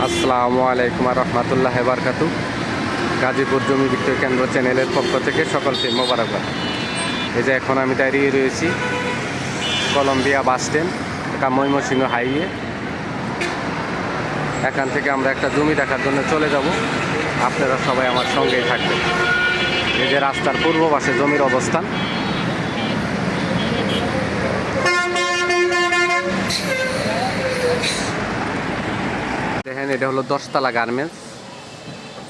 আসসালামু আলাইকুম রহমতুল্লাহ বারকাতু। গাজীপুর জমি বিক্রয় কেন্দ্র চ্যানেলের পক্ষ থেকে সকলকে মোবারকবাদ। এই যে এখন আমি দাঁড়িয়ে রয়েছি Columbia bus stand, Mymensingh highway. এখান থেকে আমরা একটা জমি দেখার জন্য চলে যাব, আপনারা সবাই আমার সঙ্গেই থাকবেন। এই যে রাস্তার পূর্ব পাশে জমির অবস্থান। দেখেন, এটা হলো 10তলা গার্মেন্টস,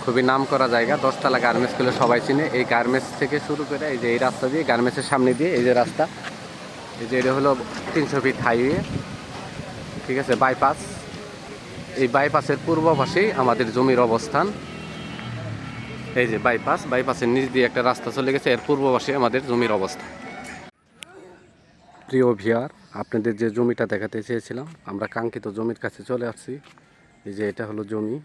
খুবই নাম করা জায়গা। 10তলা গার্মেন্টস গুলো সবাই চিনে। এই গার্মেন্টস থেকে শুরু করে এই যে এই রাস্তা দিয়ে, গার্মেন্টসের সামনে দিয়ে এই যে রাস্তা, এই যে এটা হলো 300 ফিট হাইওয়ে, ঠিক আছে, বাইপাস। এই বাইপাসের পূর্ব পাশেই আমাদের জমির অবস্থান। এই যে বাইপাসের নিচ দিয়ে একটা রাস্তা চলে গেছে, এর পূর্ব পাশে আমাদের জমির অবস্থান। প্রিয় ভিউয়ার, আপনাদের যে জমিটা দেখাতে চেয়েছিলাম, আমরা কাঙ্ক্ষিত জমির কাছে চলে আসছি। এই যে এটা হলো জমি,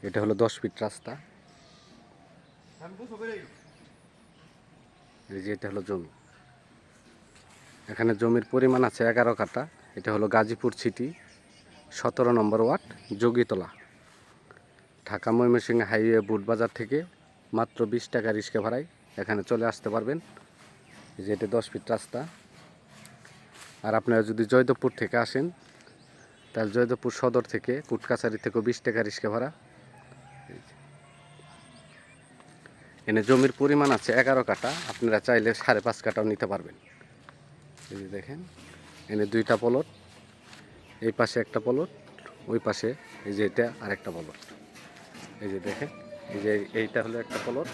এটা হলো 10 ফিট রাস্তা। এই যে এটা হলো জমি। এখানে জমির পরিমাণ আছে 11 কাঠা। এটা হলো গাজীপুর সিটি 17 নম্বর ওয়ার্ড, যোগীতলা। ঢাকা ময়মনসিংহ হাইওয়ে বুটবাজার থেকে মাত্র 20 টাকা রিক্সা ভাড়ায় এখানে চলে আসতে পারবেন। এই যে এটা 10 ফিট রাস্তা। আর আপনারা যদি জয়দেবপুর থেকে আসেন, তাহলে জয়দেবপুর সদর থেকে কুটকাছারি থেকেও 20 টাকা রিক্সা ভাড়া। এনে জমির পরিমাণ আছে 11 কাঠা, আপনারা চাইলে 5.5 কাঠাও নিতে পারবেন। এই যে দেখেন, এনে 2টা প্লট, এই পাশে একটা প্লট, ওই পাশে এই যে এটা আর একটা প্লট। এই যে দেখেন, এই যে এইটা হলো একটা প্লট,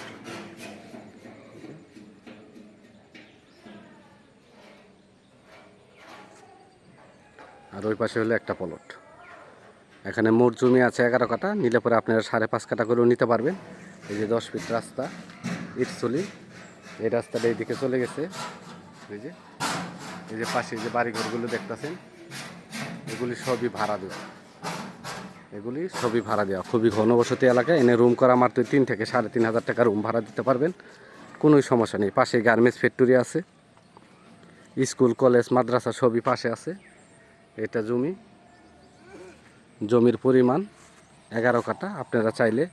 আর ওই পাশে হলো একটা প্লট। এখানে মোট জমি আছে 11 কাঠা, নিলে পরে আপনারা 5.5 কাঠা করেও নিতে পারবেন। এই যে 10 ফিট রাস্তা, ইটসলি। এই রাস্তাটা এইদিকে চলে গেছে। এই যে পাশে যে বাড়িঘরগুলো দেখতেছেন, এগুলি সবই ভাড়া দেওয়া। এগুলি সবই ভাড়া দেওয়া, খুবই ঘনবসতি এলাকা। এনে রুম করা মাত্র 3 থেকে 3,500 টাকা রুম ভাড়া দিতে পারবেন, কোনো সমস্যা নেই। পাশে গার্মেন্টস ফ্যাক্টরি আছে, স্কুল কলেজ মাদ্রাসা সবই পাশে আছে। এটা জমির পরিমাণ 11 কাঠা। আপনারা চাইলে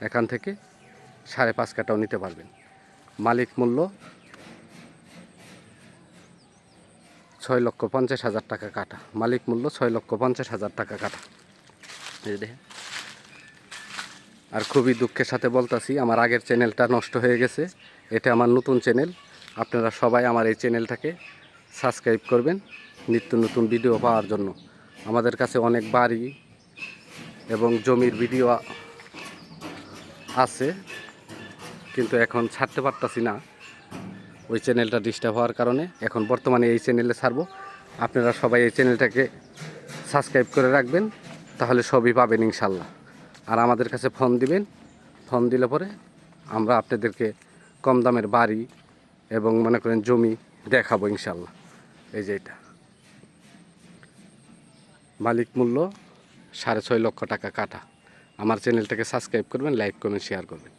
এখান থেকে 5.5 কাঠাও নিতে পারবেন। মালিক মূল্য 6,50,000 টাকা কাঠা। মালিক মূল্য 6,50,000 টাকা কাঠা। এই দেখেন। আর খুবই দুঃখের সাথে বলতাছি, আমার আগের চ্যানেলটা নষ্ট হয়ে গেছে। এটা আমার নতুন চ্যানেল। আপনারা সবাই আমার এই চ্যানেলটাকে সাবস্ক্রাইব করবেন নিত্য নতুন ভিডিও পাওয়ার জন্য। আমাদের কাছে অনেক বাড়ি এবং জমির ভিডিও আছে, কিন্তু এখন ছাড়তে পারতাছি না, ওই চ্যানেলটা ডিস্টার্ব হওয়ার কারণে। এখন বর্তমানে এই চ্যানেলে ছাড়বো। আপনারা সবাই এই চ্যানেলটাকে সাবস্ক্রাইব করে রাখবেন, তাহলে সবই পাবেন ইনশাল্লাহ। আর আমাদের কাছে ফোন দিবেন, ফোন দিলে পরে আমরা আপনাদেরকে কম দামের বাড়ি এবং মনে করেন জমি দেখাবো ইনশাল্লাহ। এই যে এটা মালিক মূল্য 6.5 লক্ষ টাকা কাঠা। আমার চ্যানেলটাকে সাবস্ক্রাইব করবেন, লাইক করবেন, শেয়ার করবেন।